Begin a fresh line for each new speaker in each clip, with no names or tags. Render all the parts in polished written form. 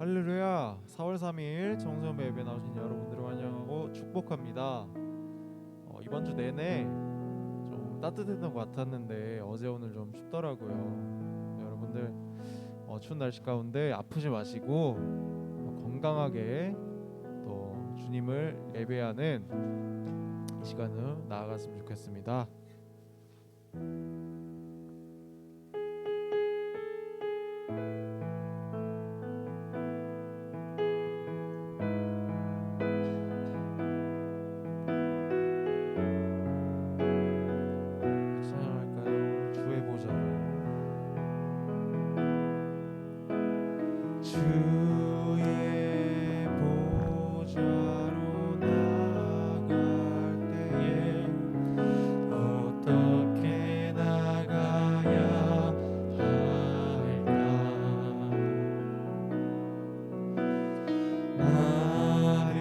할렐루야. 4월 3일 정수연배 예배 나오신 여러분들을 환영하고 축복합니다. 이번 주 내내 좀 따뜻했던 것 같았는데 어제 오늘 좀 춥더라고요. 여러분들 추운 날씨 가운데 아프지 마시고 건강하게 또 주님을 예배하는 이 시간을 나아갔으면 좋겠습니다. 찬양할까요? 주의 보좌로. 주의 보좌로 나아갈 때에 어떻게 나가야 할까? 나를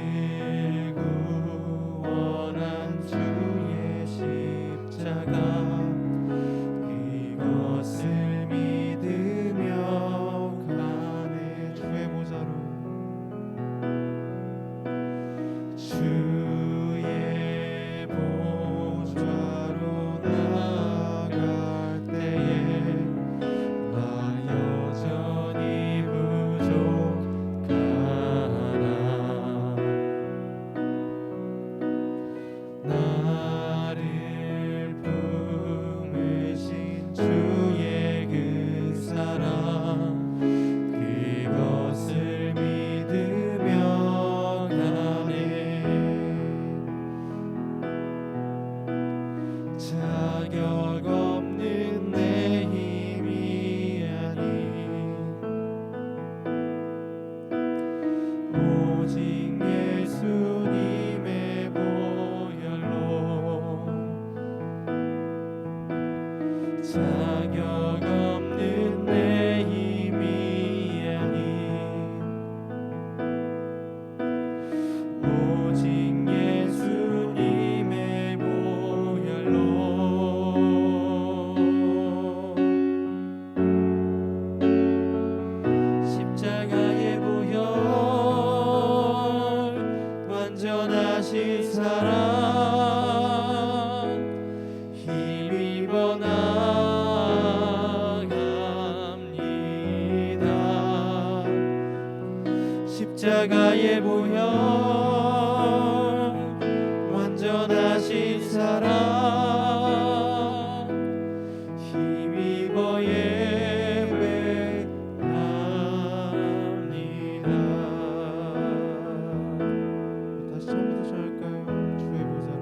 구원한 주의 십자가 그것을 믿으며 가네. 주의 보좌로 주의 보좌로 나아갈 때에 나 여전히 부족하나. 나를 품으신 주의 그 사랑 그것을 믿으며 가네. 자격 없는 내 힘이 아닌 오직 예수님의 보혈로 자격 없는 내 힘이 아닌 오직 예수님의 보혈로 십자가의 보혈 완전하신 사랑 힘입어 나갑니다. 십자가의 보혈 완전하신 사랑 힘입어 예배합니다. 다시 처음부터 시작할까요? 주의 보좌로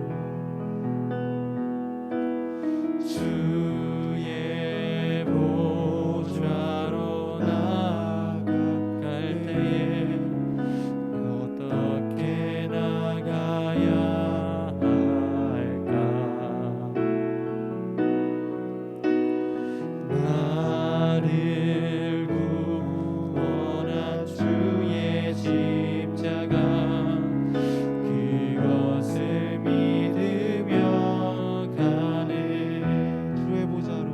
주의 보좌로 나아갈 때에 어떻게 나가야 할까? 나를 구원한 주의 십자가 그것을 믿으며 가네. 주의 보좌로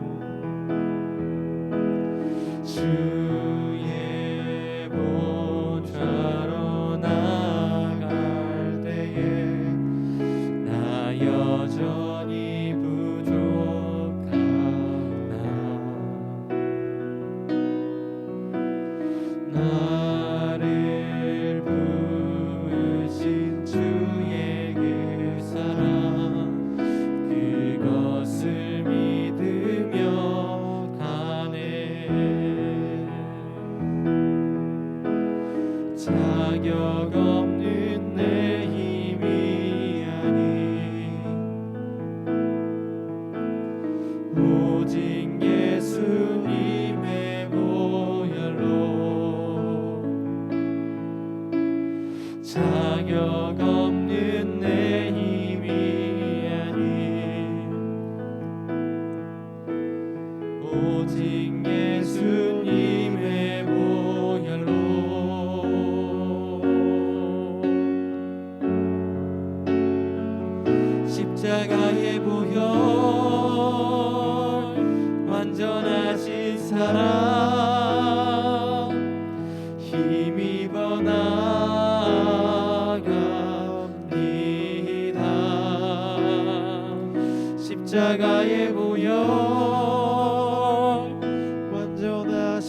주의 보좌로 나아갈 때에 나 여전히 부족하나. 나를 부으신 주의 그 사랑 그것을 믿으며 가네. 자격 없는 내 힘이 아닌 오직 예수님의 보혈로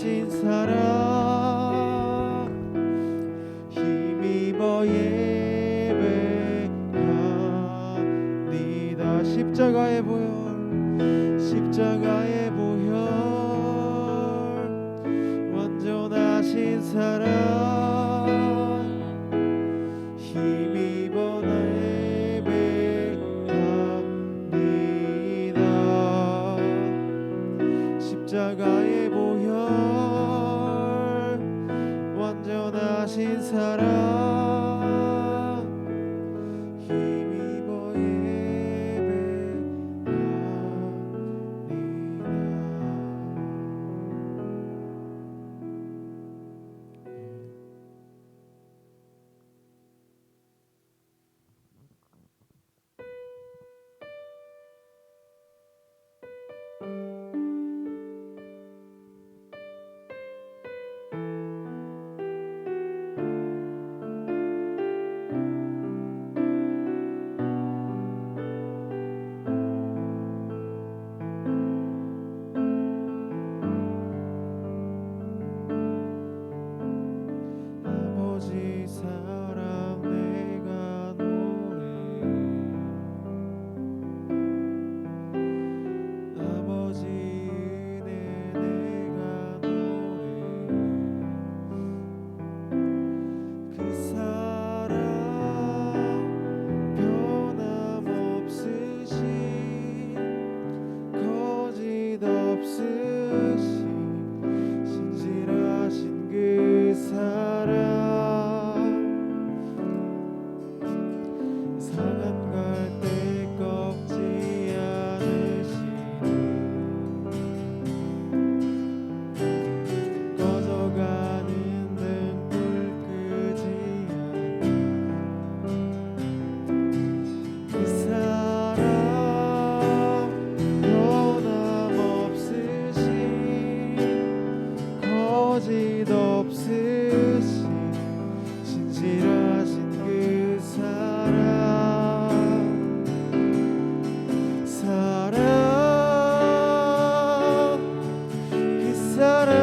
원전하신 사랑 힘입어 예배합니다. 십자가의 보혈 십자가의 보혈 원전하신 사랑 힘입어 예배합니다. 십자가의 보혈 완전하신 사랑 힘입어 아버지 사랑 내가 노래 아버지 은혜 내가 노래 그 사랑 변함없으신 거짓 없으신 신실하신 그 사랑 상한 갈대 꺾지 않으시는 꺼져가는 등불 끄지 않는 그 사랑 변함없으신 거짓 없으신 신실하신 그 사랑 그 사랑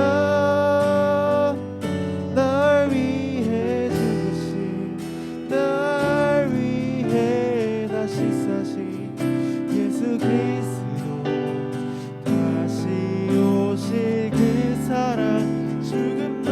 날 위해 죽으신 날 위해 다시 사신 예수 그리스도 다시 오실 그 사랑 죽음도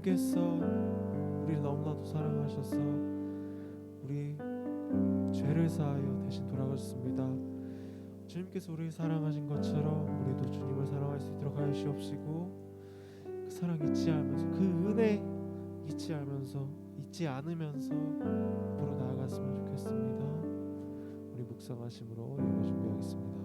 주님께서 우리를 너무나도 사랑하셔서 우리 죄를 사하여 대신 돌아가셨습니다. 주님께서 우리를 사랑하신 것처럼 우리도 주님을 사랑할 수 있도록 하여 주옵시고, 그 사랑 잊지 않으면서, 그 은혜 잊지 않으면서 앞으로 나아갔으면 좋겠습니다. 우리 묵상하심으로 예배 준비하겠습니다.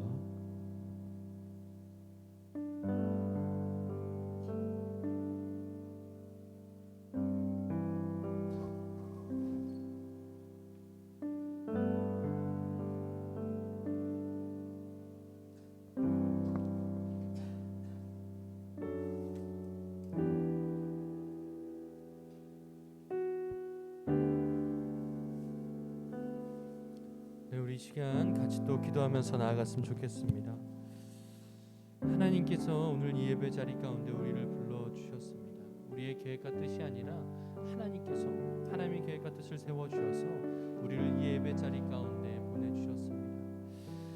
우리 이 시간 같이 또 기도하면서 나아갔으면 좋겠습니다. 하나님께서 오늘 이 예배 자리 가운데 우리를 불러주셨습니다. 우리의 계획과 뜻이 아니라 하나님께서 하나님의 계획과 뜻을 세워주셔서 우리를 이 예배 자리 가운데 보내주셨습니다.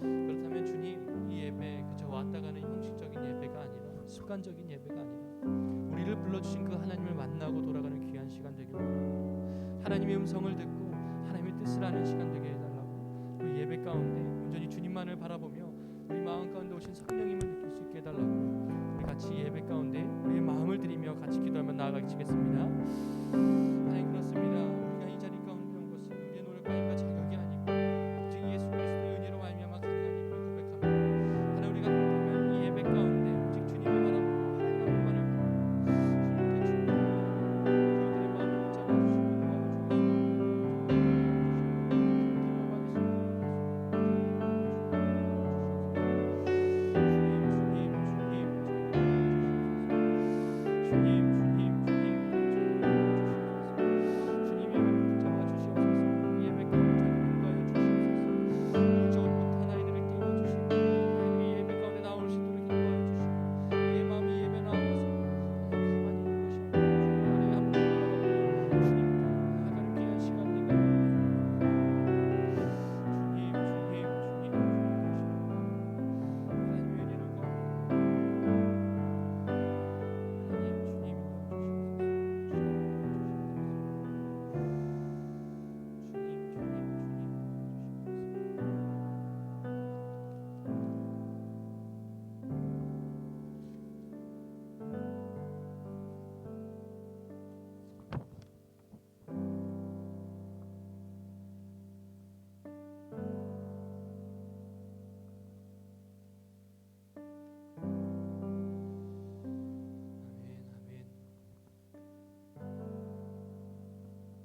그렇다면 주님, 이 예배 그저 왔다 가는 형식적인 예배가 아니라, 습관적인 예배가 아니라 우리를 불러주신 그 하나님을 만나고 돌아가는 귀한 시간 되길 원합니다. 하나님의 음성을 듣고 하나님의 뜻을 아는 시간 되게 해달라고, 그 예배 가운데 온전히 주님만을 바라보며 우리 마음 가운데 오신 성령님을 느낄 수 있게 해달라고, 우리 같이 예배 가운데 우리의 마음을 드리며 같이 기도하며 나아가시겠습니다. 하나님, 그렇습니다. 우리가 이 자리 가운데 온 것은 우리의 노력과 힘과 자격이 아니고 오직 예수 그리스도의 은혜로 말미암아 가능한 일을 고백합니다. 하나님, 우리가 그렇다면 이 예배 가운데 오직 주님을 바라보고 하나님만을 저희들의 마음을 붙잡아주시고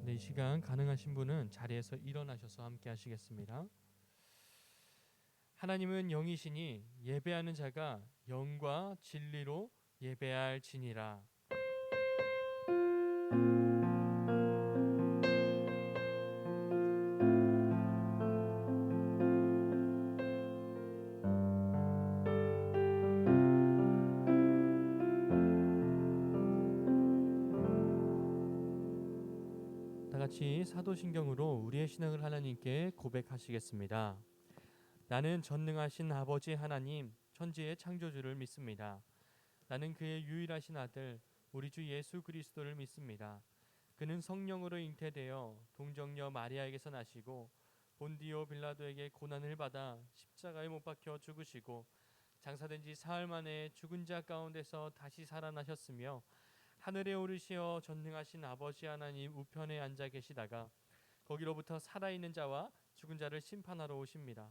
이 시간 가능하신 분은 자리에서 일어나셔서 함께 하시겠습니다. 하나님은 영이시니 예배하는 자가 영과 진리로 예배할지니라. 같이 사도신경으로 우리의 신앙을 하나님께 고백하시겠습니다. 나는 전능하신 아버지 하나님, 천지의 창조주를 믿습니다. 나는 그의 유일하신 아들 우리 주 예수 그리스도를 믿습니다. 그는 성령으로 잉태되어 동정녀 마리아에게서 나시고 본디오 빌라도에게 고난을 받아 십자가에 못 박혀 죽으시고 장사된 지 사흘 만에 죽은 자 가운데서 다시 살아나셨으며 하늘에 오르시어 전능하신 아버지 하나님 우편에 앉아 계시다가 거기로부터 살아있는 자와 죽은 자를 심판하러 오십니다.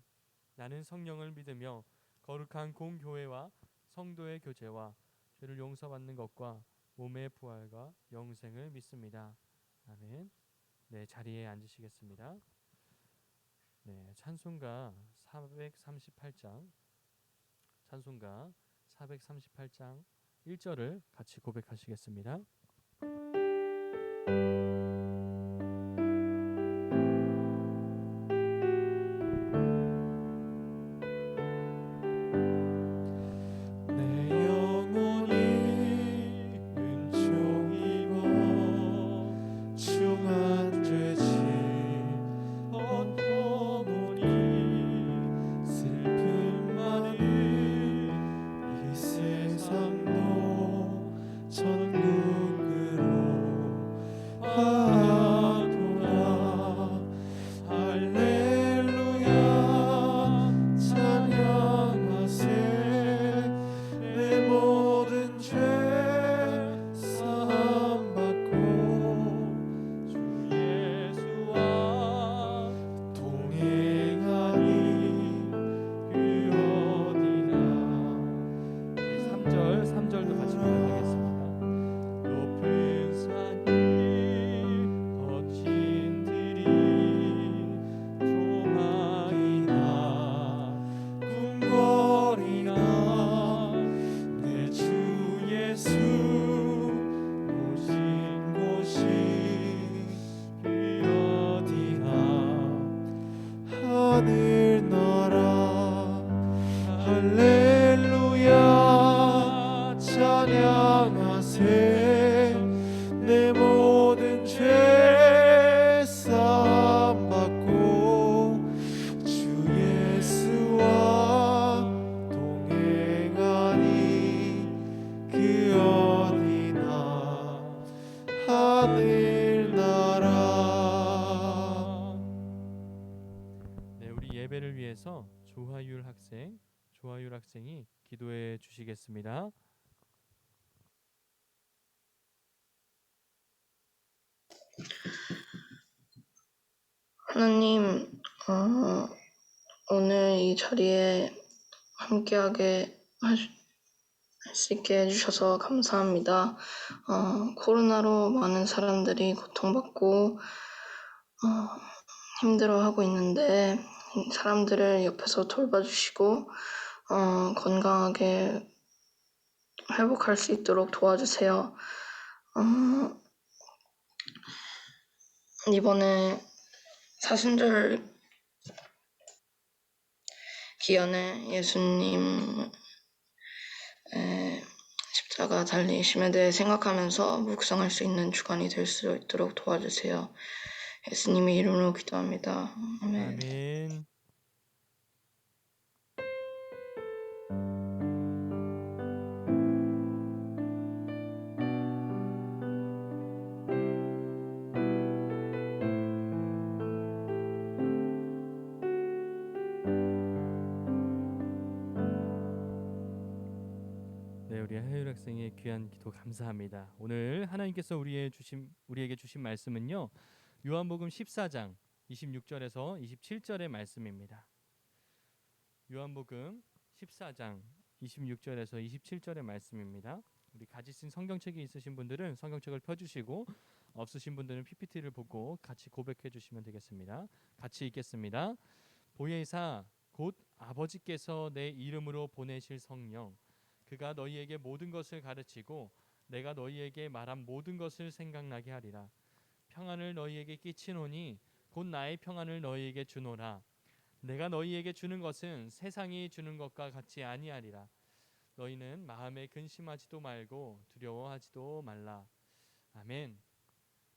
나는 성령을 믿으며 거룩한 공교회와 성도의 교제와 죄를 용서받는 것과 몸의 부활과 영생을 믿습니다. 아멘. 네, 자리에 앉으시겠습니다. 네, 찬송가 438장 1절을 같이 고백하시겠습니다.
천국으로 하늘나라 할렐루야 찬양하세 내 모든 죄 사함 받고 주 예수와 동행하니 그 어디나 하늘나라.
네, 우리 예배를 위해서 조하율 학생이 기도해 주시겠습니다.
하나님, 오늘 이 자리에 함께하게 할 수 있게 해주셔서 감사합니다. 코로나로 많은 사람들이 고통받고 힘들어하고 있는데 사람들을 옆에서 돌봐주시고 건강하게 회복할 수 있도록 도와주세요. 이번에 사순절 기연에 예수님 십자가 달리심에 대해 생각하면서 묵상할 수 있는 주간이 될 수 있도록 도와주세요. 예수님의 이름으로 기도합니다. 아멘.
아멘. 네, 우리 하율 학생의 귀한 기도 감사합니다. 오늘 하나님께서 우리에게 주신 말씀은요. 요한복음 14장 26절에서 27절의 말씀입니다. 요한복음 14장 26절에서 27절의 말씀입니다. 우리 가지신 성경책이 있으신 분들은 성경책을 펴주시고 없으신 분들은 PPT를 보고 같이 고백해 주시면 되겠습니다. 같이 읽겠습니다. 보혜사 곧 아버지께서 내 이름으로 보내실 성령 그가 너희에게 모든 것을 가르치고 내가 너희에게 말한 모든 것을 생각나게 하리라. 평안을 너희에게 끼치노니 곧 나의 평안을 너희에게 주노라. 내가 너희에게 주는 것은 세상이 주는 것과 같이 아니하리라. 너희는 마음에 근심하지도 말고 두려워하지도 말라. 아멘.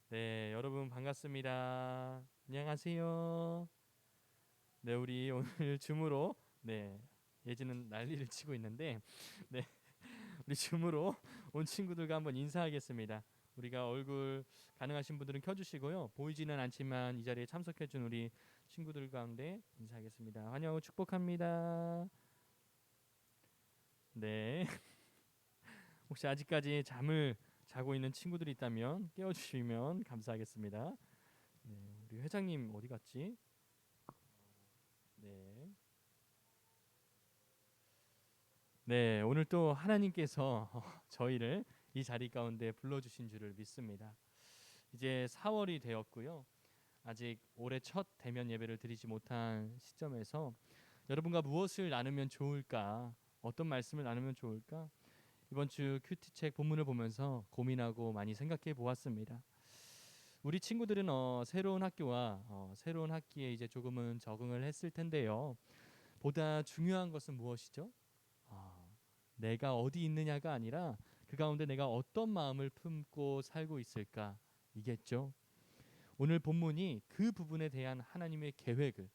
네, 여러분 반갑습니다. 안녕하세요. 네, 우리 오늘 줌으로 예지는 난리를 치고 있는데 네, 우리 줌으로 온 친구들과 한번 인사하겠습니다. 우리가 얼굴 가능하신 분들은 켜주시고요. 보이지는 않지만 이 자리에 참석해준 우리 친구들 가운데 인사하겠습니다. 환영하고 축복합니다. 네. 혹시 아직까지 잠을 자고 있는 친구들이 있다면 깨워주시면 감사하겠습니다. 네, 우리 회장님 어디 갔지? 네. 네, 오늘 또 하나님께서 저희를 이 자리 가운데 불러주신 줄을 믿습니다. 이제 4월이 되었고요. 아직 올해 첫 대면 예배를 드리지 못한 시점에서 여러분과 무엇을 나누면 좋을까? 어떤 말씀을 나누면 좋을까? 이번 주 큐티책 본문을 보면서 고민하고 많이 생각해 보았습니다. 우리 친구들은 새로운 학교와 새로운 학기에 이제 조금은 적응을 했을 텐데요. 보다 중요한 것은 무엇이죠? 아, 내가 어디 있느냐가 아니라 그 가운데 내가 어떤 마음을 품고 살고 있을까 이겠죠. 오늘 본문이 그 부분에 대한 하나님의 계획을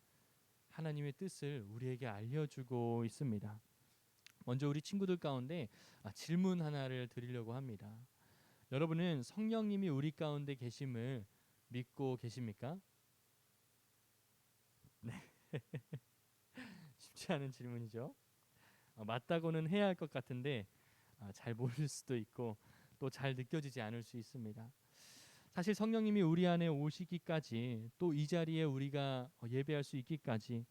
하나님의 뜻을 우리에게 알려주고 있습니다. 먼저 우리 친구들 가운데 질문 하나를 드리려고 합니다. 여러분은 성령님이 우리 가운데 계심을 믿고 계십니까? 네. 쉽지 않은 질문이죠. 맞다고는 해야 할 것 같은데 잘 모를 수도 있고 또 잘 느껴지지 않을 수 있습니다. 사실 성령님이 우리 안에 오시기까지 또 이 자리에 우리가 예배할 수 있기까지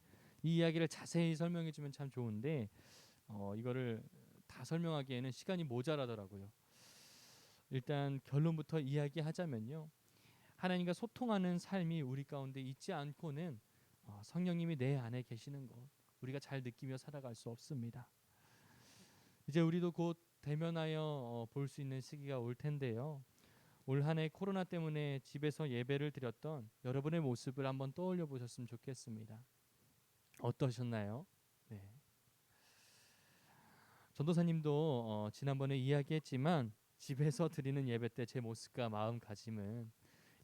이 이야기를 자세히 설명해 주면 참 좋은데 이거를 다 설명하기에는 시간이 모자라더라고요. 일단 결론부터 이야기하자면요. 하나님과 소통하는 삶이 우리 가운데 있지 않고는 성령님이 내 안에 계시는 것 우리가 잘 느끼며 살아갈 수 없습니다. 이제 우리도 곧 대면하여 볼 수 있는 시기가 올 텐데요. 올 한 해 코로나 때문에 집에서 예배를 드렸던 여러분의 모습을 한번 떠올려 보셨으면 좋겠습니다. 어떠셨나요? 네. 전도사님도 지난번에 이야기했지만 집에서 드리는 예배 때 제 모습과 마음가짐은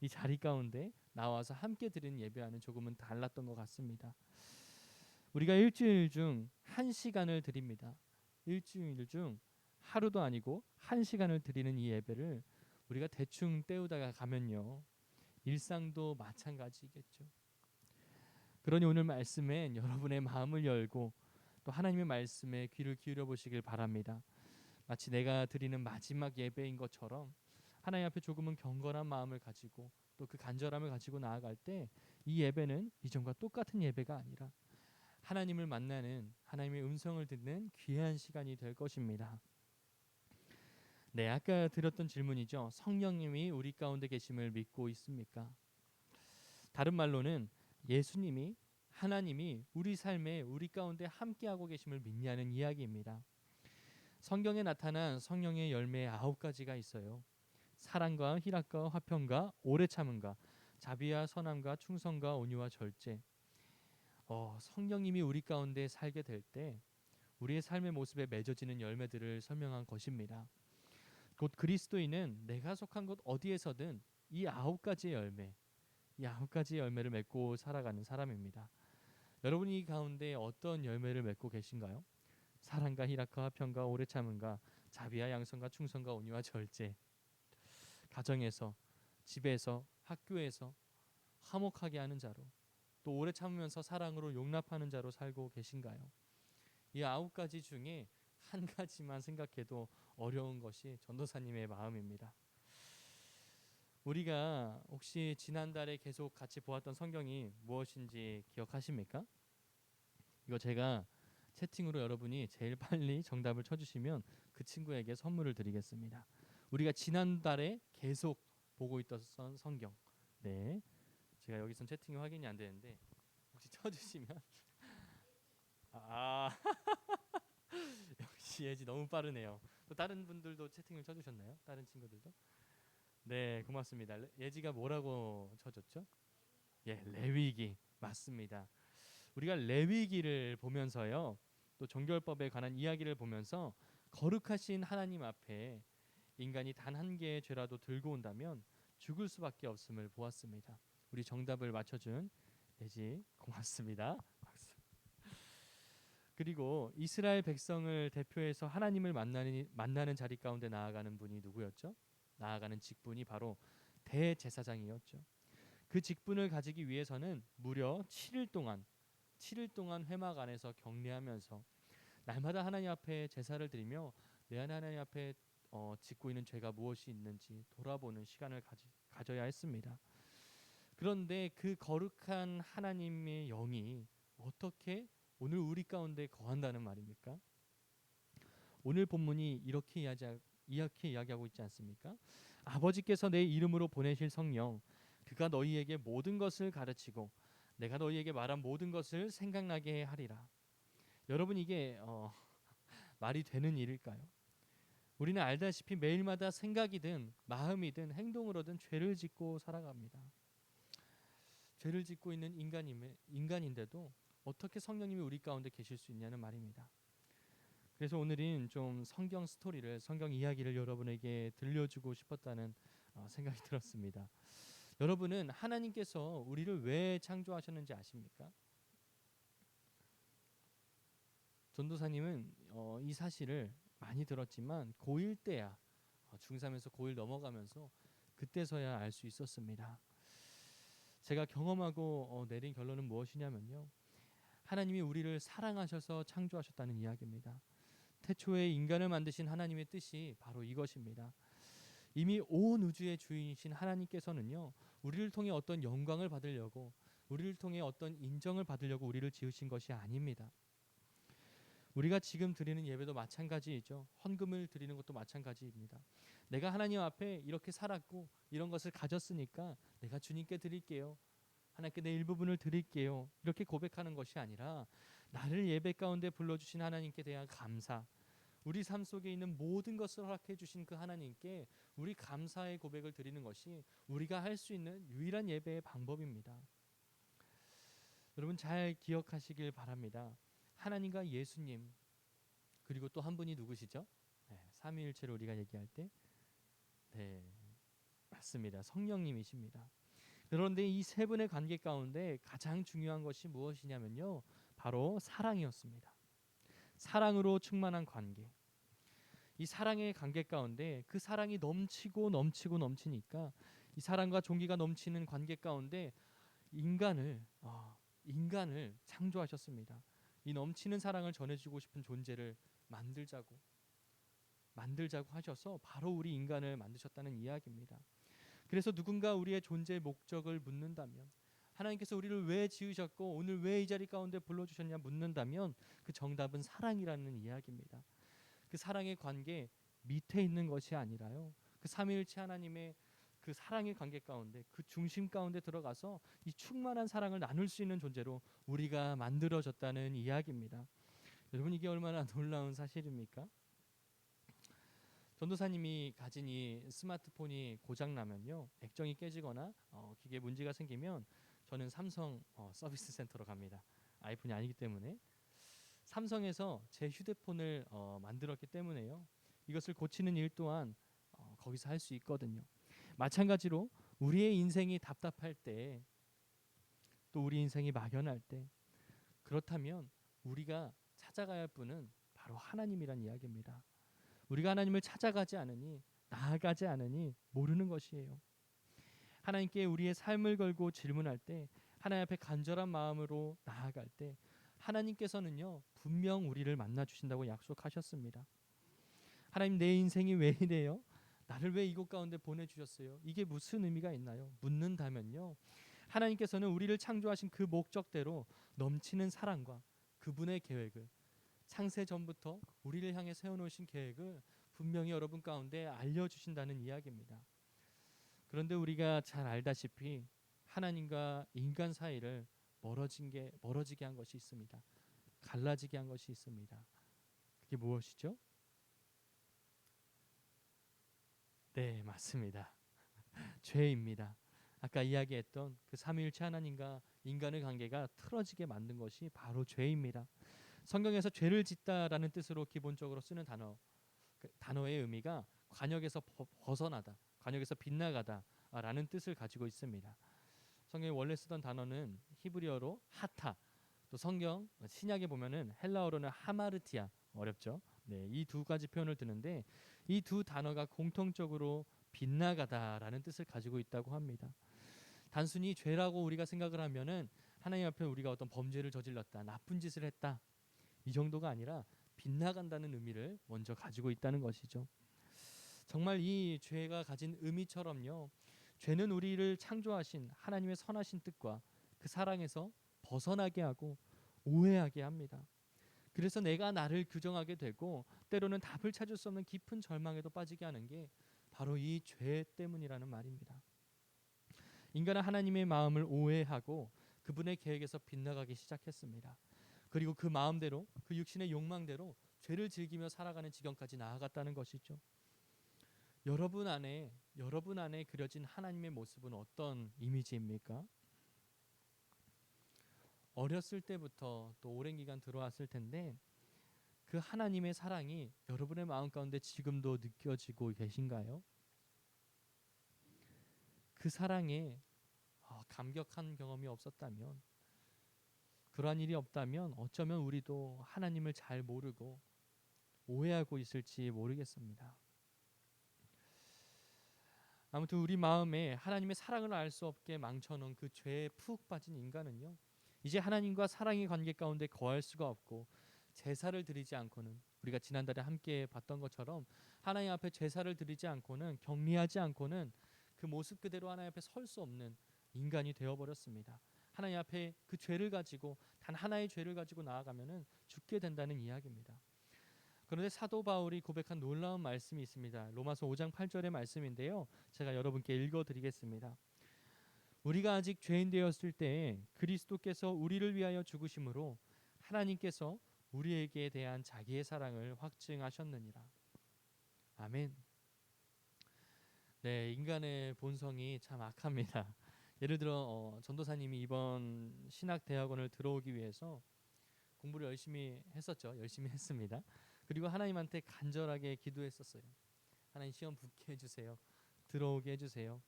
이 자리 가운데 나와서 함께 드리는 예배와는 조금은 달랐던 것 같습니다. 우리가 일주일 중 1시간을 드립니다. 일주일 중 하루도 아니고 1시간을 드리는 이 예배를 우리가 대충 때우다가 가면요, 일상도 마찬가지겠죠. 그러니 오늘 말씀엔 여러분의 마음을 열고 또 하나님의 말씀에 귀를 기울여 보시길 바랍니다. 마치 내가 드리는 마지막 예배인 것처럼 하나님 앞에 조금은 경건한 마음을 가지고 또 그 간절함을 가지고 나아갈 때 이 예배는 이전과 똑같은 예배가 아니라 하나님을 만나는, 하나님의 음성을 듣는 귀한 시간이 될 것입니다. 네, 아까 드렸던 질문이죠. 성령님이 우리 가운데 계심을 믿고 있습니까? 다른 말로는 예수님이, 하나님이 우리 삶에, 우리 가운데 함께하고 계심을 믿냐는 이야기입니다. 성경에 나타난 성령의 열매 9가지가 있어요. 사랑과 희락과 화평과 오래 참음과 자비와 선함과 충성과 온유와 절제. 성령님이 우리 가운데 살게 될 때 우리의 삶의 모습에 맺어지는 열매들을 설명한 것입니다. 곧 그리스도인은 내가 속한 곳 어디에서든 이 9가지의 열매, 이 9가지의 열매를 맺고 살아가는 사람입니다. 여러분이 이 가운데 어떤 열매를 맺고 계신가요? 사랑과 희락과 화평과 오래 참음과 자비와 양선과 충성과 온유와 절제. 가정에서, 집에서, 학교에서 화목하게 하는 자로, 또 오래 참으면서 사랑으로 용납하는 자로 살고 계신가요? 이 9가지 중에 한 가지만 생각해도 어려운 것이 전도사님의 마음입니다. 우리가 혹시 지난달에 계속 같이 보았던 성경이 무엇인지 기억하십니까? 이거 제가 채팅으로 여러분이 제일 빨리 정답을 쳐주시면 그 친구에게 선물을 드리겠습니다. 우리가 지난달에 계속 보고 있던 성경. 네, 제가 여기선 채팅이 확인이 안 되는데 혹시 쳐주시면 아 역시 예지 너무 빠르네요. 또 다른 분들도 채팅을 쳐주셨나요? 다른 친구들도? 네, 고맙습니다. 예지가 뭐라고 쳐줬죠? 예, 레위기 맞습니다. 우리가 레위기를 보면서요, 또 정결법에 관한 이야기를 보면서 거룩하신 하나님 앞에 인간이 단 한 개의 죄라도 들고 온다면 죽을 수밖에 없음을 보았습니다. 우리 정답을 맞춰준 예지 고맙습니다. 박수. 그리고 이스라엘 백성을 대표해서 하나님을 만나는 자리 가운데 나아가는 분이 누구였죠? 나아가는 직분이 바로 대제사장이었죠. 그 직분을 가지기 위해서는 무려 7일 동안 회막 안에서 격리하면서 날마다 하나님 앞에 제사를 드리며 내 안에 하나님 앞에 짓고 있는 죄가 무엇이 있는지 돌아보는 시간을 가져야 했습니다. 그런데 그 거룩한 하나님의 영이 어떻게 오늘 우리 가운데 거한다는 말입니까? 오늘 본문이 이렇게 이야기하고 있지 않습니까? 아버지께서 내 이름으로 보내실 성령, 그가 너희에게 모든 것을 가르치고 내가 너희에게 말한 모든 것을 생각나게 하리라. 여러분, 이게 말이 되는 일일까요? 우리는 알다시피 매일마다 생각이든 마음이든 행동으로든 죄를 짓고 살아갑니다. 죄를 짓고 있는 인간인데도 어떻게 성령님이 우리 가운데 계실 수 있냐는 말입니다. 그래서 오늘은 좀 성경 스토리를, 성경 이야기를 여러분에게 들려주고 싶었다는 생각이 들었습니다. 여러분은 하나님께서 우리를 왜 창조하셨는지 아십니까? 전도사님은 이 사실을 많이 들었지만 고1 때야, 중3에서 고1 넘어가면서 그때서야 알 수 있었습니다. 제가 경험하고 내린 결론은 무엇이냐면요, 하나님이 우리를 사랑하셔서 창조하셨다는 이야기입니다. 태초에 인간을 만드신 하나님의 뜻이 바로 이것입니다. 이미 온 우주의 주인이신 하나님께서는요, 우리를 통해 어떤 영광을 받으려고, 우리를 통해 어떤 인정을 받으려고 우리를 지으신 것이 아닙니다. 우리가 지금 드리는 예배도 마찬가지이죠. 헌금을 드리는 것도 마찬가지입니다. 내가 하나님 앞에 이렇게 살았고 이런 것을 가졌으니까 내가 주님께 드릴게요, 하나님께 내 일부분을 드릴게요, 이렇게 고백하는 것이 아니라 나를 예배 가운데 불러주신 하나님께 대한 감사, 우리 삶 속에 있는 모든 것을 허락해 주신 그 하나님께 우리 감사의 고백을 드리는 것이 우리가 할 수 있는 유일한 예배의 방법입니다. 여러분 잘 기억하시길 바랍니다. 하나님과 예수님 그리고 또 한 분이 누구시죠? 네, 삼위일체로 우리가 얘기할 때 네, 맞습니다. 성령님이십니다. 그런데 이 세 분의 관계 가운데 가장 중요한 것이 무엇이냐면요. 바로 사랑이었습니다. 사랑으로 충만한 관계. 이 사랑의 관계 가운데 그 사랑이 넘치고 넘치고 넘치니까 이 사랑과 종기가 넘치는 관계 가운데 인간을 창조하셨습니다. 이 넘치는 사랑을 전해주고 싶은 존재를 만들자고 하셔서 바로 우리 인간을 만드셨다는 이야기입니다. 그래서 누군가 우리의 존재의 목적을 묻는다면 하나님께서 우리를 왜 지으셨고 오늘 왜 이 자리 가운데 불러주셨냐 묻는다면 그 정답은 사랑이라는 이야기입니다. 그 사랑의 관계 밑에 있는 것이 아니라요. 그 삼위일체 하나님의 그 사랑의 관계 가운데 그 중심 가운데 들어가서 이 충만한 사랑을 나눌 수 있는 존재로 우리가 만들어졌다는 이야기입니다. 여러분 이게 얼마나 놀라운 사실입니까? 전도사님이 가진 이 스마트폰이 고장 나면요, 액정이 깨지거나 기계에 문제가 생기면 저는 삼성 서비스 센터로 갑니다. 아이폰이 아니기 때문에 삼성에서 제 휴대폰을 만들었기 때문에요. 이것을 고치는 일 또한 거기서 할 수 있거든요. 마찬가지로 우리의 인생이 답답할 때, 또 우리 인생이 막연할 때, 그렇다면 우리가 찾아가야 할 분은 바로 하나님이란 이야기입니다. 우리가 하나님을 찾아가지 않으니 나아가지 않으니 모르는 것이에요. 하나님께 우리의 삶을 걸고 질문할 때 하나님 앞에 간절한 마음으로 나아갈 때 하나님께서는요 분명 우리를 만나 주신다고 약속하셨습니다. 하나님 내 인생이 왜 이래요? 나를 왜 이곳 가운데 보내주셨어요? 이게 무슨 의미가 있나요? 묻는다면요 하나님께서는 우리를 창조하신 그 목적대로 넘치는 사랑과 그분의 계획을 창세 전부터 우리를 향해 세워놓으신 계획을 분명히 여러분 가운데 알려주신다는 이야기입니다. 그런데 우리가 잘 알다시피 하나님과 인간 사이를 멀어지게 한 것이 있습니다. 갈라지게 한 것이 있습니다. 그게 무엇이죠? 네, 맞습니다. 죄입니다. 아까 이야기했던 그 삼위일체 하나님과 인간의 관계가 틀어지게 만든 것이 바로 죄입니다. 성경에서 죄를 짓다라는 뜻으로 기본적으로 쓰는 단어의 의미가 관역에서 벗어나다, 관역에서 빗나가다라는 뜻을 가지고 있습니다. 성경에 원래 쓰던 단어는 히브리어로 하타, 또 성경 신약에 보면은 헬라어로는 하마르티아, 어렵죠. 네, 이 두 가지 표현을 드는데 이 두 단어가 공통적으로 빗나가다라는 뜻을 가지고 있다고 합니다. 단순히 죄라고 우리가 생각을 하면은 하나님 앞에 우리가 어떤 범죄를 저질렀다, 나쁜 짓을 했다 이 정도가 아니라 빗나간다는 의미를 먼저 가지고 있다는 것이죠. 정말 이 죄가 가진 의미처럼요. 죄는 우리를 창조하신 하나님의 선하신 뜻과 그 사랑에서 벗어나게 하고 오해하게 합니다. 그래서 내가 나를 규정하게 되고 때로는 답을 찾을 수 없는 깊은 절망에도 빠지게 하는 게 바로 이 죄 때문이라는 말입니다. 인간은 하나님의 마음을 오해하고 그분의 계획에서 빗나가기 시작했습니다. 그리고 그 마음대로 그 육신의 욕망대로 죄를 즐기며 살아가는 지경까지 나아갔다는 것이죠. 여러분 안에 그려진 하나님의 모습은 어떤 이미지입니까? 어렸을 때부터 또 오랜 기간 들어왔을 텐데 그 하나님의 사랑이 여러분의 마음 가운데 지금도 느껴지고 계신가요? 그 사랑에 감격한 경험이 없었다면, 그러한 일이 없다면 어쩌면 우리도 하나님을 잘 모르고 오해하고 있을지 모르겠습니다. 아무튼 우리 마음에 하나님의 사랑을 알 수 없게 망쳐놓은 그 죄에 푹 빠진 인간은요 이제 하나님과 사랑의 관계 가운데 거할 수가 없고 제사를 드리지 않고는, 우리가 지난달에 함께 봤던 것처럼 하나님 앞에 제사를 드리지 않고는, 격리하지 않고는 그 모습 그대로 하나님 앞에 설 수 없는 인간이 되어버렸습니다. 하나님 앞에 그 죄를 가지고, 단 하나의 죄를 가지고 나아가면은 죽게 된다는 이야기입니다. 그런데 사도 바울이 고백한 놀라운 말씀이 있습니다. 로마서 5장 8절의 말씀인데요, 제가 여러분께 읽어드리겠습니다. 우리가 아직 죄인 되었을 때 그리스도께서 우리를 위하여 죽으심으로 하나님께서 우리에게 대한 자기의 사랑을 확증하셨느니라. 아멘. 네, 인간의 본성이 참 악합니다. 예를 들어 전도사님이 이번 신학대학원을 들어오기 위해서 공부를 열심히 했었죠. 열심히 했습니다. 그리고 하나님한테 간절하게 기도했었어요. 하나님 시험 붙게 해주세요. 들어오게 해주세요.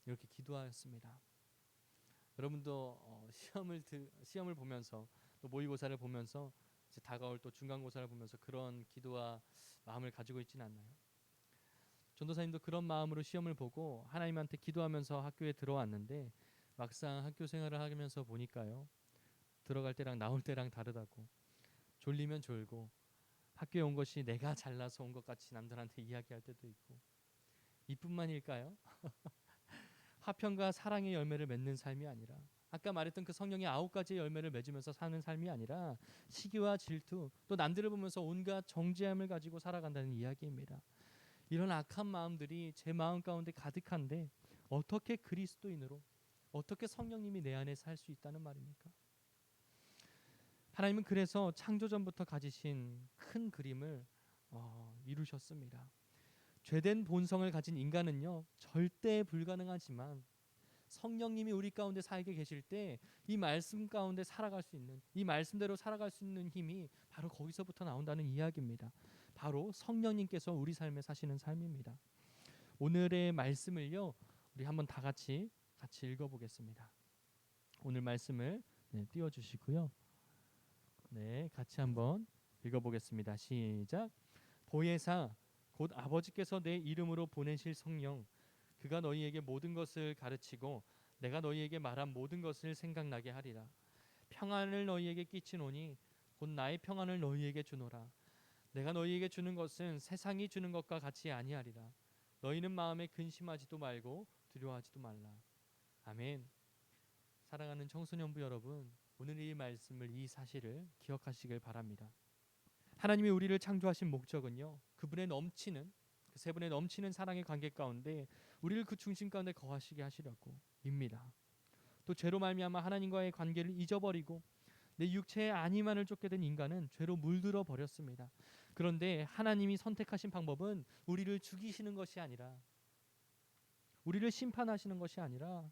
이렇게 기도하였습니다. 여러분도 시험을 보면서 또 모의고사를 보면서 이제 다가올 또 중간고사를 보면서 그런 기도와 마음을 가지고 있지는 않나요? 전도사님도 그런 마음으로 시험을 보고 하나님한테 기도하면서 학교에 들어왔는데 막상 학교 생활을 하면서 보니까요, 들어갈 때랑 나올 때랑 다르다고, 졸리면 졸고, 학교에 온 것이 내가 잘나서 온 것 같이 남들한테 이야기할 때도 있고, 이뿐만일까요? 화평과 사랑의 열매를 맺는 삶이 아니라, 아까 말했던 그 성령의 9가지의 열매를 맺으면서 사는 삶이 아니라 시기와 질투, 또 남들을 보면서 온갖 정죄함을 가지고 살아간다는 이야기입니다. 이런 악한 마음들이 제 마음 가운데 가득한데 어떻게 그리스도인으로, 어떻게 성령님이 내 안에 살 수 있다는 말입니까? 하나님은 그래서 창조전부터 가지신 큰 그림을 이루셨습니다. 죄된 본성을 가진 인간은요, 절대 불가능하지만 성령님이 우리 가운데 살게 계실 때 이 말씀 가운데 살아갈 수 있는, 이 말씀대로 살아갈 수 있는 힘이 바로 거기서부터 나온다는 이야기입니다. 바로 성령님께서 우리 삶에 사시는 삶입니다. 오늘의 말씀을요, 우리 한번 다 같이 읽어보겠습니다. 오늘 말씀을 띄워주시고요. 네, 같이 한번 읽어보겠습니다. 시작. 보혜사 곧 아버지께서 내 이름으로 보내실 성령, 그가 너희에게 모든 것을 가르치고 내가 너희에게 말한 모든 것을 생각나게 하리라. 평안을 너희에게 끼치노니 곧 나의 평안을 너희에게 주노라. 내가 너희에게 주는 것은 세상이 주는 것과 같이 아니하리라. 너희는 마음에 근심하지도 말고 두려워하지도 말라. 아멘. 사랑하는 청소년부 여러분, 오늘 이 말씀을, 이 사실을 기억하시길 바랍니다. 하나님이 우리를 창조하신 목적은요, 그분의 넘치는, 그 세 분의 넘치는 사랑의 관계 가운데 우리를 그 중심 가운데 거하시게 하시려고입니다. 또 죄로 말미암아 하나님과의 관계를 잊어버리고 내 육체의 안위만을 쫓게 된 인간은 죄로 물들어 버렸습니다. 그런데 하나님이 선택하신 방법은 우리를 죽이시는 것이 아니라, 우리를 심판하시는 것이 아니라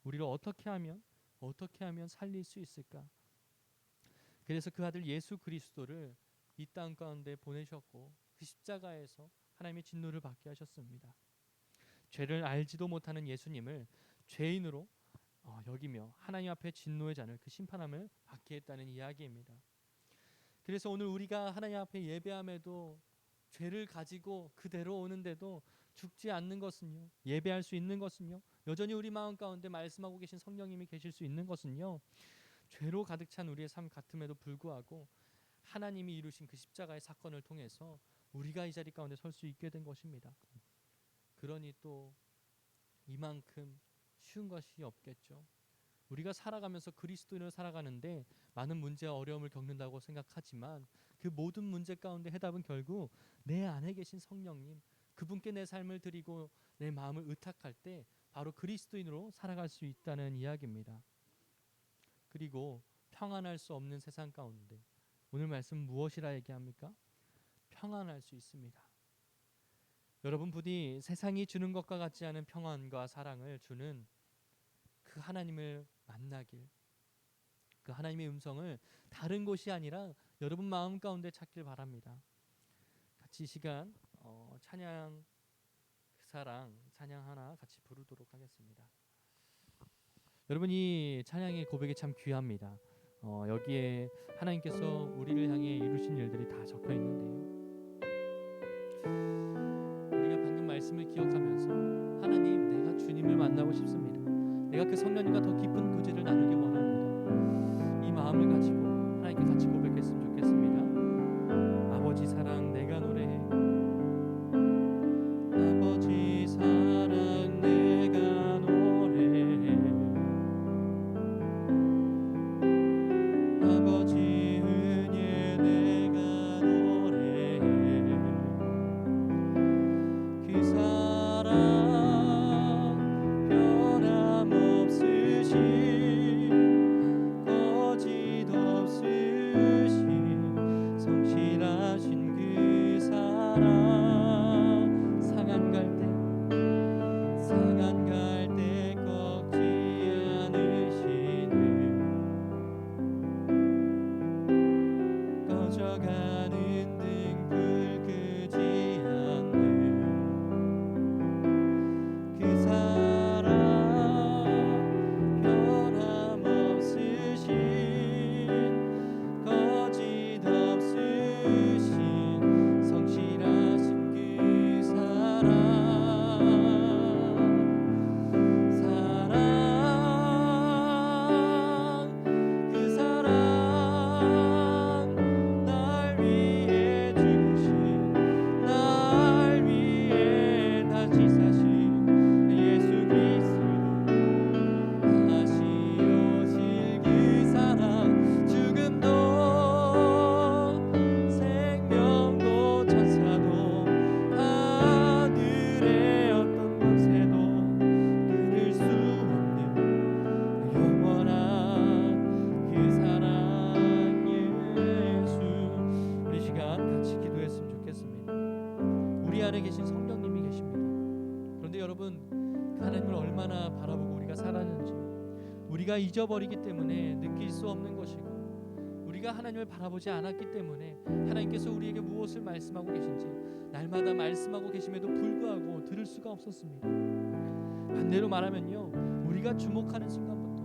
우리를 어떻게 하면 살릴 수 있을까? 그래서 그 아들 예수 그리스도를 이 땅 가운데 보내셨고 그 십자가에서 하나님의 진노를 받게 하셨습니다. 죄를 알지도 못하는 예수님을 죄인으로 여기며 하나님 앞에 진노의 잔을, 그 심판함을 받게 했다는 이야기입니다. 그래서 오늘 우리가 하나님 앞에 예배함에도 죄를 가지고 그대로 오는데도 죽지 않는 것은요, 예배할 수 있는 것은요, 여전히 우리 마음 가운데 말씀하고 계신 성령님이 계실 수 있는 것은요, 죄로 가득 찬 우리의 삶 같음에도 불구하고 하나님이 이루신 그 십자가의 사건을 통해서 우리가 이 자리 가운데 설 수 있게 된 것입니다. 그러니 또 이만큼 쉬운 것이 없겠죠. 우리가 살아가면서 그리스도인으로 살아가는데 많은 문제와 어려움을 겪는다고 생각하지만 그 모든 문제 가운데 해답은 결국 내 안에 계신 성령님, 그분께 내 삶을 드리고 내 마음을 의탁할 때 바로 그리스도인으로 살아갈 수 있다는 이야기입니다. 그리고 평안할 수 없는 세상 가운데 오늘 말씀 무엇이라 얘기합니까? 평안할 수 있습니다. 여러분, 부디 세상이 주는 것과 같지 않은 평안과 사랑을 주는 그 하나님을 만나길, 그 하나님의 음성을 다른 곳이 아니라 여러분 마음 가운데 찾길 바랍니다. 같이 이 시간 찬양, 그 사랑 찬양 하나 같이 부르도록 하겠습니다. 여러분, 이 찬양의 고백이 참 귀합니다. 여기에 하나님께서 우리를 향해 이루신 일들이 다 적혀 있는데요, 우리가 방금 말씀을 기억하면서 하나님, 내가 주님을 만나고 싶습니다. 내가 그 성령님과 더 깊은 교제를 나누기 원합니다. 이 마음을 가지고 하나님께 같이 고백했으면 좋겠습니다. 아버지 사랑 내가 노래해. 아버지 사랑 내가 노래해. 아버지 은혜 내가 노래해. 그 사랑 변함없으신 거짓 없으신 안에 계신 성령님이 계십니다. 그런데 여러분, 그 하나님을 얼마나 바라보고 우리가 살았는지 우리가 잊어버리기 때문에 느낄 수 없는 것이고, 우리가 하나님을 바라보지 않았기 때문에 하나님께서 우리에게 무엇을 말씀하고 계신지 날마다 말씀하고 계심에도 불구하고 들을 수가 없었습니다. 반대로 말하면요, 우리가 주목하는 순간부터,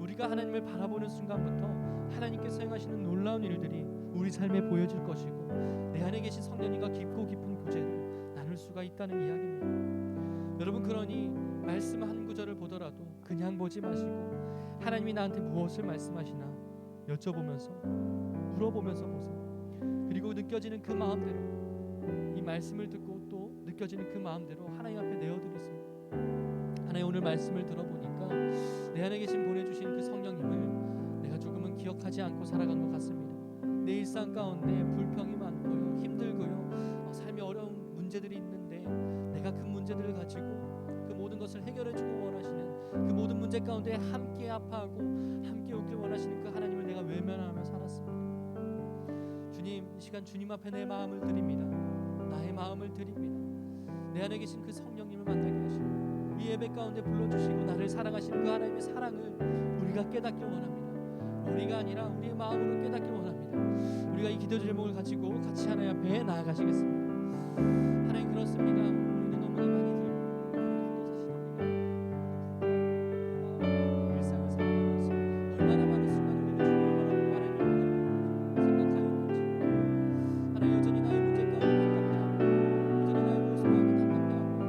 우리가 하나님을 바라보는 순간부터 하나님께서 행하시는 놀라운 일들이 우리 삶에 보여질 것이고, 내 안에 계신 성령님과 깊고 깊은 교제를 나눌 수가 있다는 이야기입니다. 여러분, 그러니 말씀 한 구절을 보더라도 그냥 보지 마시고 하나님이 나한테 무엇을 말씀하시나 여쭤보면서, 물어보면서 보세요. 그리고 느껴지는 그 마음대로, 이 말씀을 듣고 또 느껴지는 그 마음대로 하나님 앞에 내어드리세요. 하나님, 오늘 말씀을 들어보니까 내 안에 계신 보내주신 그 성령님을 내가 조금은 기억하지 않고 살아간 것 같습니다. 내 일상 가운데 불평이 많고요, 힘들고요, 삶에 어려운 문제들이 있는데 내가 그 문제들을 가지고 그 모든 것을 해결해주고 원하시는, 그 모든 문제 가운데 함께 아파하고 함께 웃길 원하시는 그 하나님을 내가 외면하며 살았습니다. 주님, 이 시간 주님 앞에 내 마음을 드립니다. 나의 마음을 드립니다. 내 안에 계신 그 성령님을 만나게 하시고 이 예배 가운데 불러주시고 나를 사랑하시는 그 하나님의 사랑을 우리가 깨닫기 원합니다. 머리가 아니라 우리의 마음으로 깨닫기 원합니다. 우리가 이 기도 제목을 가지고 같이 하나님 앞에 나아가시겠습니다. 하나님, 그렇습니다. 우리는 너무나 많이 일상을 살아가면서 얼마나 많은 순간 우리는 주님을 바라보고 생각하였는지, 하나님, 여전히 나의 문제 가운데 답답해하고, 여전히 나의 모습 가운데 답답해하고,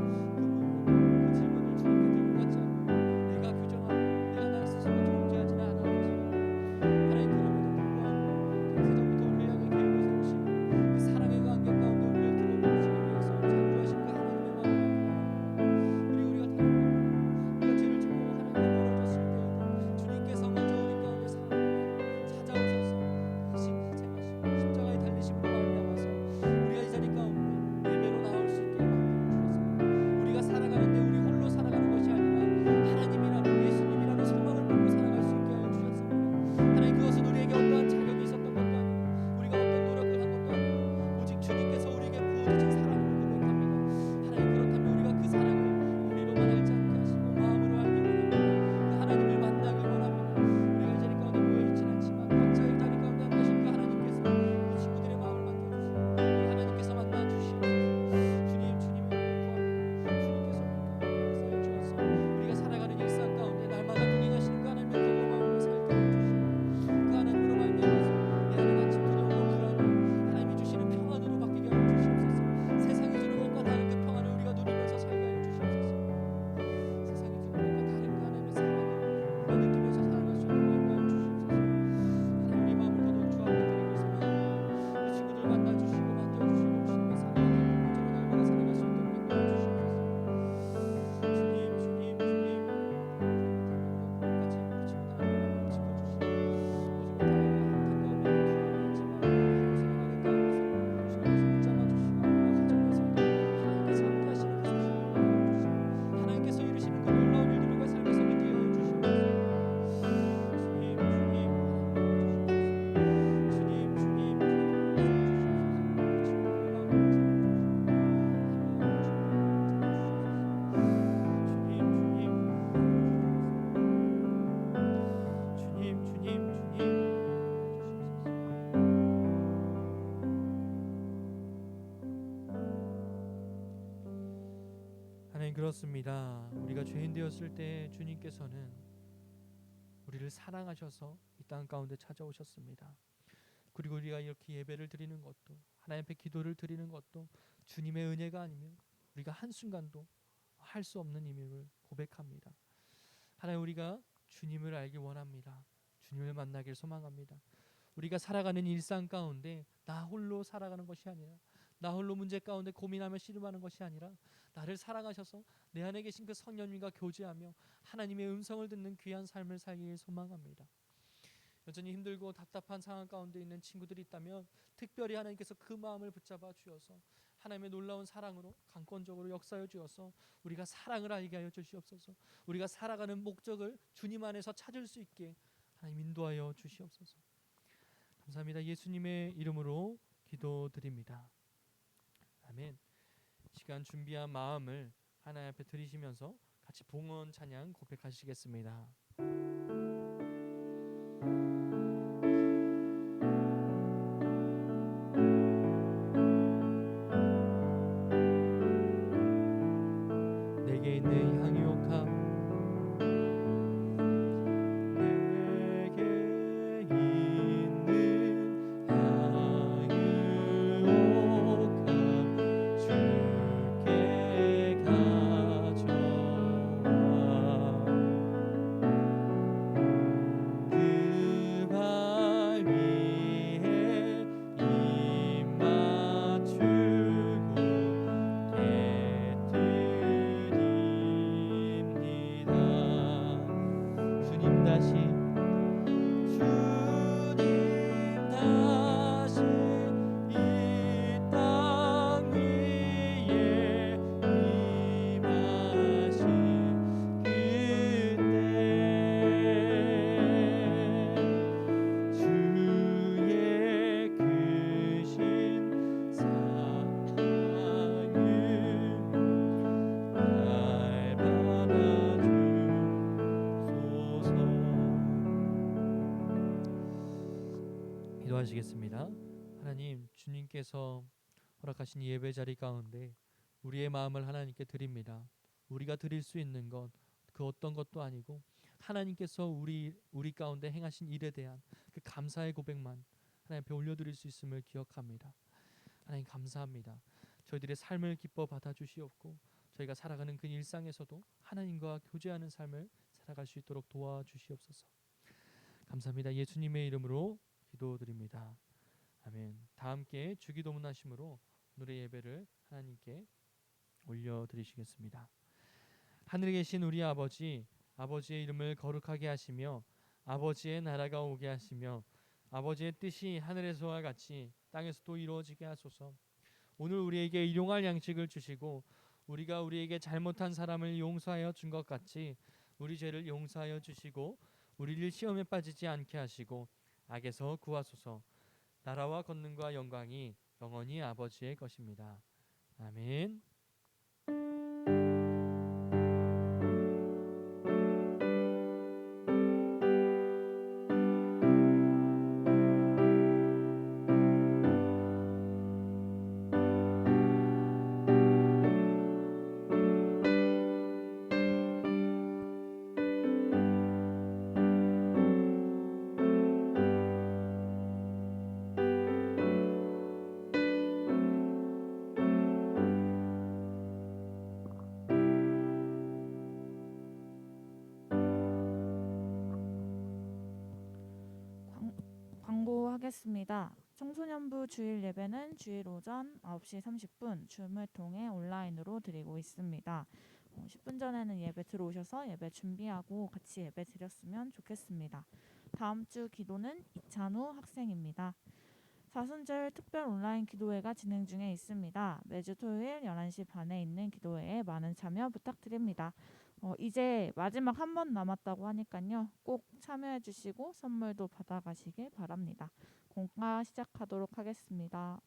그 질문을 주님께 들고 갔지 않고 내가 규정하고 내가 나 스스로 존재하지는 않았는지, 하나님, 그럼에도 불구하고 세상부터 우리를 향해 계획을 세우시고 그 사랑의 관계 가운데 우리를 들어주시기 위해서 창조하신 그 하나님의 마음을 그리고 우리가 다른 우리가 죄를 짓고 하나님과 멀어졌을 때에도 주님께서 먼저 우리 가운데 찾아오셔서 대신 희생하시고 십자가에 달리심으로 말미암아서 우리가 이 자리 가운데 예배로 나올 수 있게 만들어주셔서 우리가 살아가는데 우리 홀로 살아가는 것이 아니라 하나님이라는, 예수님이라는 소망을 믿고 살아갈 수 있게 하여 주셨습니다. 하나님, 그것은 우리에게 어떠한 자격이 있었던 것도 아니고 우리가 어떤 노력을 한 것도 아니고 오직 주님께서 우리에게 부어주신 사랑을 고백합니다. 하나님, 그렇다면 우리가 그 사랑을 우리로만 알지 않게 하시고 마음으로 알기 원합니다. 그 하나님을 만나기 원합니다. 우리가 이 자리 가운데 모여있진 않지만 각자 이 자리 가운데 한 계신 그 하나님께서 이 친구들의 마음을 만져주시고 우리 하나님께서 만나주시옵소서. 주님, 주님을 구합니다. 주님께서 역사해 주셔서 우리가 살아가는 일상 가운데 날마다 동행하시는 그 하나님의 경험함을 살게 해주시고 그 하나님으로 말미암아서 내 안에 갇힌 두려움과 불안이 하나님이 주시는 평안으로 바뀌게 하여 주시옵소서. 세상이 주는 것과 다른 그 평안을 우리가 누리면서 살게 하여 주시옵소서. 세상이 주는 것과 다른 그 하나님의 사랑을 우리가 느끼면서 살아갈 수 있는 마음을 하여 주시옵소서. 하나님, 우리 마음을 더더욱 주 앞에 드리고 있습니다. 이 친구들 만나주시고 만져주시고 주님의 사랑을 온전히 날마다 살아갈 수 있도록 인도해 주시옵소서. 주님, 주님, 주님, 끝까지 우리 친구들 하나님을 지켜주시고 오직 다 안타까움이 있지만 생각하는 가운데서 주님께서 붙잡아 주시고 가정에서도 하나님께서 함께 하시는 그 사실을 보여주시고 하나님께서 이루시는 그 놀라운 일들을 우리가 삶에서 믿게 하여 주시옵소서. 주님, 주님, 주님, 주님, 하나님, 그렇습니다. 우리가 죄인 되었을 때 주님께서는 우리를 사랑하셔서 이 땅 가운데 찾아오셨습니다. 그리고 우리가 이렇게 예배를 드리는 것도, 하나님 앞에 기도를 드리는 것도 주님의 은혜가 아니면 우리가 한순간도 할 수 없는 힘임을 고백합니다. 하나님, 우리가 주님을 알기 원합니다. 주님을 만나길 소망합니다. 우리가 살아가는 일상 가운데 나 홀로 살아가는 것이 아니라, 나 홀로 문제 가운데 고민하며 씨름하는 것이 아니라 나를 사랑하셔서 내 안에 계신 그 성령님과 교제하며 하나님의 음성을 듣는 귀한 삶을 살기를 소망합니다. 여전히 힘들고 답답한 상황 가운데 있는 친구들이 있다면 특별히 하나님께서 그 마음을 붙잡아 주셔서 하나님의 놀라운 사랑으로 강권적으로 역사해 주어서 우리가 사랑을 알게 하여 주시옵소서. 우리가 살아가는 목적을 주님 안에서 찾을 수 있게 하나님 인도하여 주시옵소서. 감사합니다. 예수님의 이름으로 기도드립니다. 아멘. 시간 준비한 마음을 하나님 앞에 드리시면서 같이 봉헌 찬양 고백하시겠습니다. 내게 있는 향유옥함 내게 있는 향유옥함 주께 가져와 그 발 위에 입 맞추고 깨뜨립니다. 주님 다시 이 땅 위에 임하신 그때 주의 크신 사랑을 날 받아주소서. 기도하시겠습니다. 하나님, 주님께서 허락하신 예배 자리 가운데 우리의 마음을 하나님께 드립니다. 우리가 드릴 수 있는 것 그 어떤 것도 아니고 하나님께서 우리 가운데 행하신 일에 대한 그 감사의 고백만 하나님 앞에 올려드릴 수 있음을 기억합니다. 하나님 감사합니다. 저희들의 삶을 기뻐 받아주시옵고 저희가 살아가는 그 일상에서도 하나님과 교제하는 삶을 살아갈 수 있도록 도와주시옵소서. 감사합니다. 예수님의 이름으로 기도드립니다. 아멘. 다 함께 주기도문 하심으로 오늘의 예배를 하나님께 올려드리시겠습니다. 하늘에 계신 우리 아버지, 아버지의 이름을 거룩하게 하시며 아버지의 나라가 오게 하시며 아버지의 뜻이 하늘에서와 같이 땅에서도 이루어지게 하소서. 오늘 우리에게 일용할 양식을 주시고 우리가 우리에게 잘못한 사람을 용서하여 준 것 같이 우리 죄를 용서하여 주시고 우리를 시험에 빠지지 않게 하시고 악에서 구하소서. 나라와 권능과 영광이 영원히 아버지의 것입니다. 아멘.
광고하겠습니다. 청소년부 주일 예배는 주일 오전 9시 30분 줌을 통해 온라인으로 드리고 있습니다. 10분 전에는 예배 들어오셔서 예배 준비하고 같이 예배 드렸으면 좋겠습니다. 다음 주 기도는 이찬우 학생입니다. 사순절 특별 온라인 기도회가 진행 중에 있습니다. 매주 토요일 11시 반에 있는 기도회에 많은 참여 부탁드립니다. 이제 마지막 한 번 남았다고 하니까요. 꼭 참여해 주시고 선물도 받아가시길 바랍니다. 공과 시작하도록 하겠습니다.